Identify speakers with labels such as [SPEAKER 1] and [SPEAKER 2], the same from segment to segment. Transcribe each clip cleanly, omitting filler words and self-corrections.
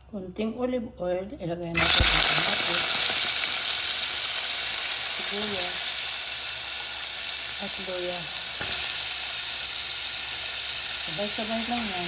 [SPEAKER 1] Kunting olive oil, ilagay natin ang kamatis, sibuyas, at luya. Sabay-sabay lang yan.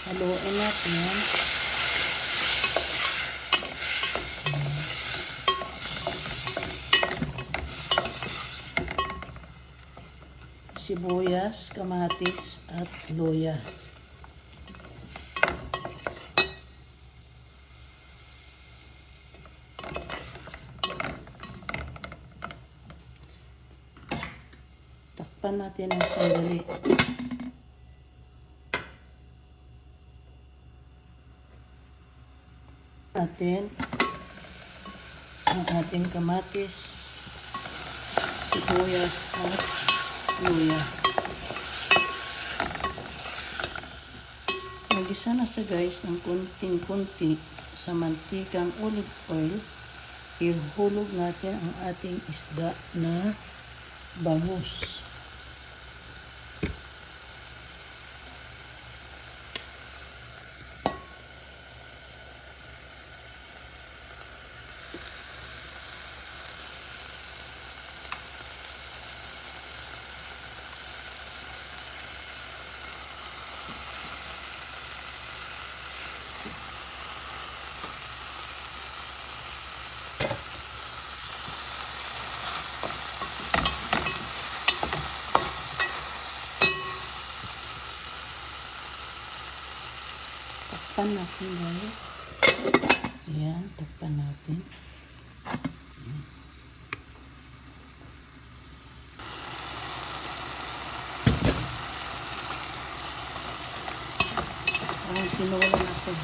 [SPEAKER 1] Haluin natin. Sibuyas, kamatis, at luya. Takpan natin ang sandali. Natin ang ating kamatis, sibuyas at luya. Magisa na siya guys ng kunting-kunti sa mantikang olive oil. Ihulog natin ang ating isda na bangus. Takpan natin guys. Ayan, takpan natin. Ayan, sinulang natin.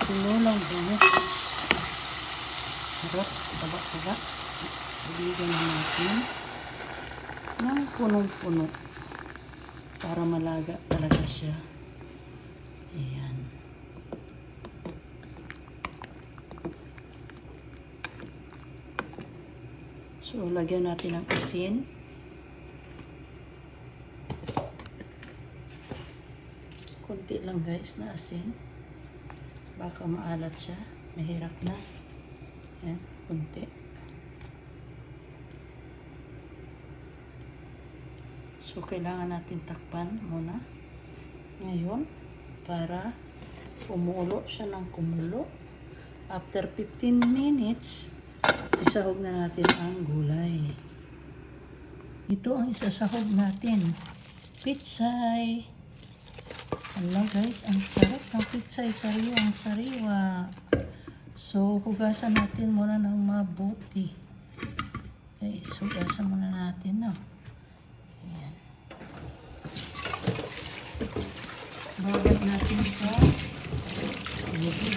[SPEAKER 1] Sinulang bangus. Sarap, taba-taba. Bigyan natin ng punong-puno para malaga talaga siya. Ayan. So, lagyan natin ng asin. Kunti lang guys na asin. Baka maalat siya. Mahirap na. Ayan, kunti. So, kailangan natin takpan muna. Ngayon, para kumulo siya ng kumulo. After 15 minutes, isahog na natin ang gulay. Ito ang isasahog natin. Pitsay. Hello guys, ang sarap ng pitsay. Sariwang sariwa. So, hugasan natin muna ng mabuti. Guys, hugasan muna natin, no? Ayan. Babalik natin sa tubig.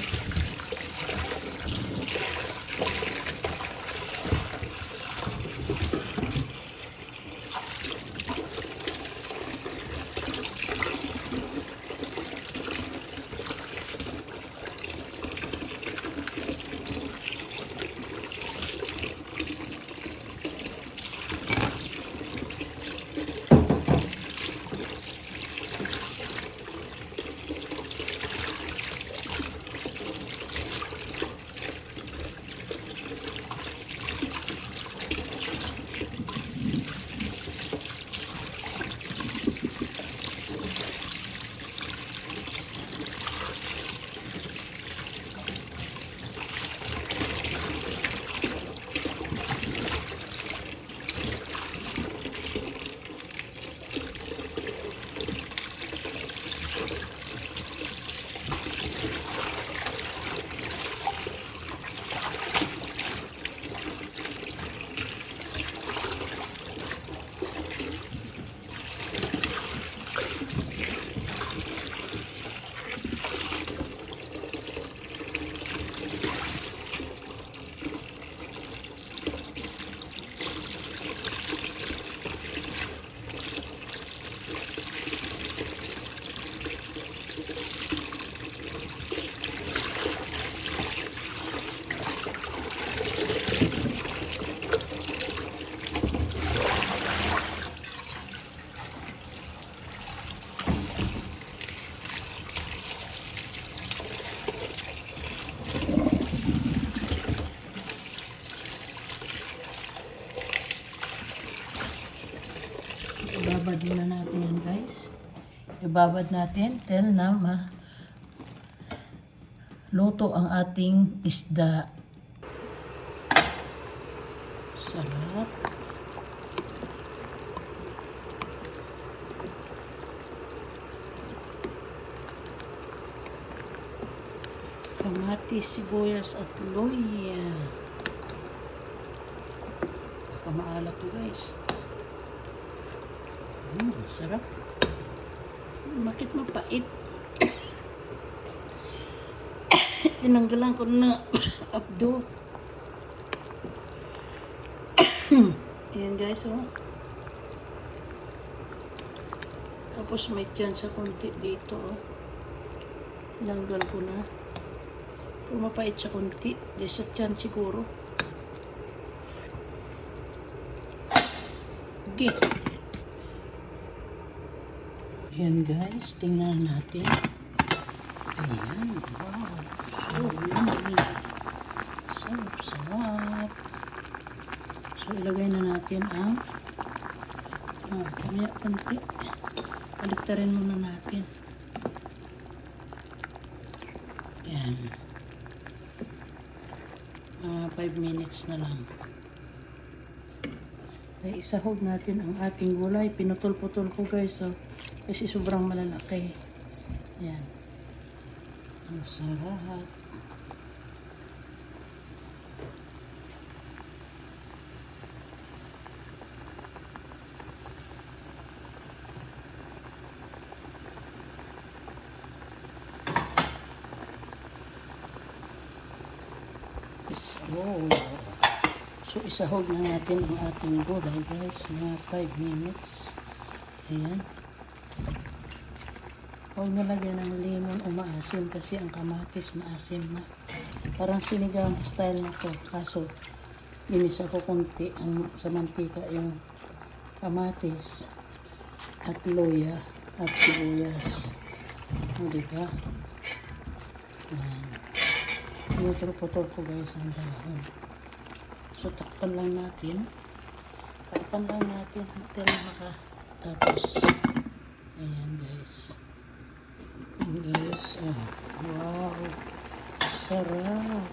[SPEAKER 1] Ibabad muna natin yan guys. Ibabad natin till na luto ang ating isda. Sarap. Kamatis, sibuyas at luya. Pamaalat to guys. Sarap. Bakit mapait? Tinanggalan ko na abdo. Ayan guys, oh. Tapos may chance sa konti dito, oh. Tinanggal ko na. Kung mapait sa konti, di sa chance siguro. Okay. Ayan guys, tingnan natin. Ayan, wow. So yummy. Sarap. So ilagay na natin ang kamaya konti. Baliktarin muna natin. Ayan. 5 minutes na lang. Ay, isahog natin ang ating gulay. Pinutol-putol ko guys. So, kasi sobrang malalaki. Ayan. Ang sarap. So, isahog na natin ang ating gulay guys na 5 minutes. Ayan. Huwag nalagyan ng lemon o maasim kasi ang kamatis maasim na. Parang sinigang style na to. Kaso, ginisa ko konti sa mantika yung kamatis at luya at sibuyas. O, diba? Ayan. Pinutol-putol ko guys ang dahon. So, takpan lang natin. Until makatapos. Ayan guys. Ayan guys. Oh, wow. Sarap.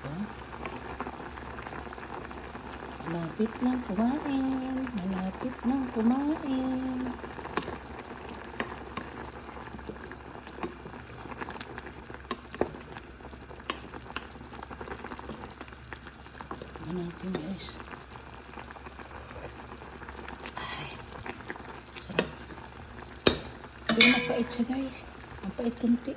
[SPEAKER 1] Diba? Malapit nang kumain. Malapit nang kumain. Natin guys. Ay, sarap. Pero mapait siya guys. Mapait kunti.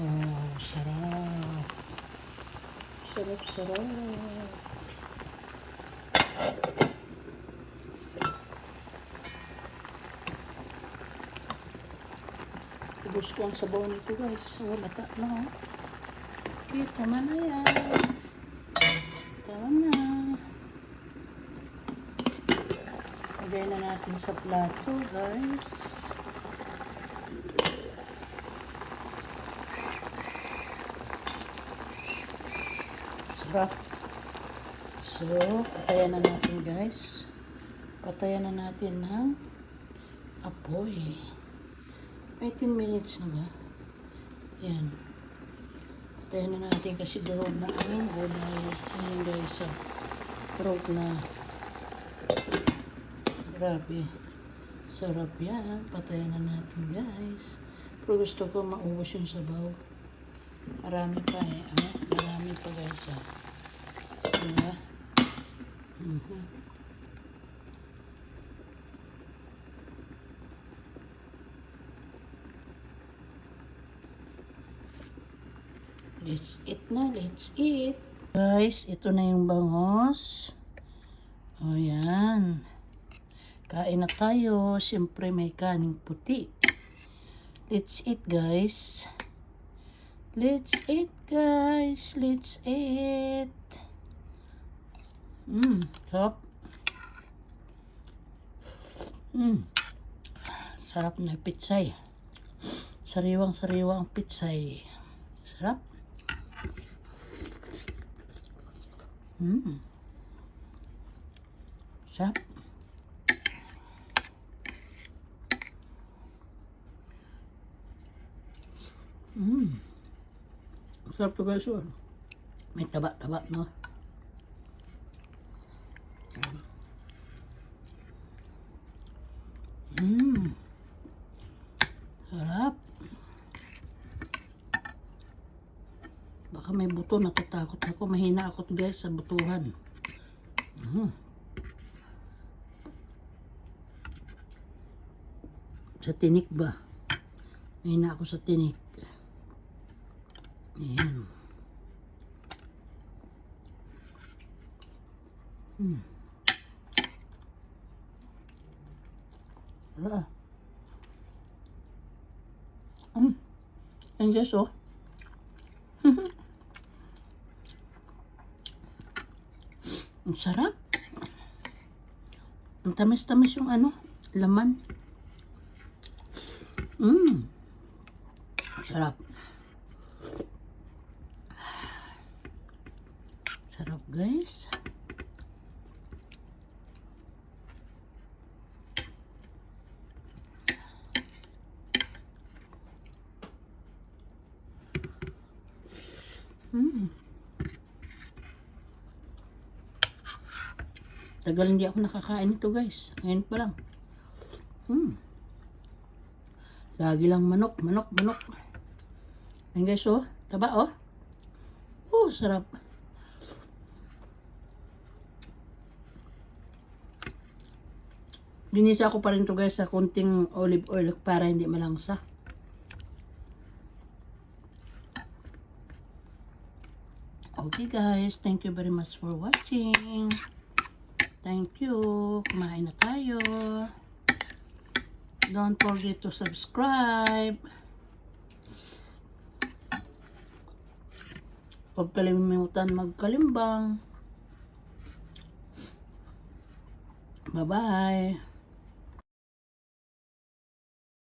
[SPEAKER 1] Wow, sarap. Sarap. Ubus ko ang sabaw nito guys. So, bata na. Okay, tama na yan. Tama na. Lagay na natin sa plato guys. Sarap. So, patayan na natin guys. Patayan na natin ng apoy. 18 minutes na ba? Yan. Patayan na natin kasi durog na ang gulay. Ayan guys. Durog na. Grabe. Sarap yan. Patayan na natin guys. Pero gusto ko maubos yung sabaw. Marami pa eh. Marami pa guys. Diba? Let's eat na, let's eat. Guys, ito na yung bangos. O yan. Kain na tayo. Siyempre may kaning puti. Let's eat guys. Let's eat guys. Let's eat. Sarap. Sarap na pitsay. Sariwang-sariwang pitsay. Sarap. Sarap. Sarap to guys. Oh. May taba-taba, no? Sarap. Baka may buto, natatakot ako. Mahina ako guys sa butuhan. Sa tinik ba? Mahina ako sa tinik. Ayan. Wala. Ang Diyos, oh. Ang sarap. Ang tamis-tamis yung ano, laman. Sarap. Sarap, guys. Tagal hindi ako nakakain nito guys. Ngayon pa lang. Lagi lang manok. Ayan guys, oh. Taba, oh. Oh, sarap. Ginisa ko pa rin to guys sa konting olive oil para hindi malangsa. Okay guys, thank you very much for watching. Thank you. Kumain na tayo. Don't forget to subscribe. Huwag kalimutan magkalimbang. Bye-bye.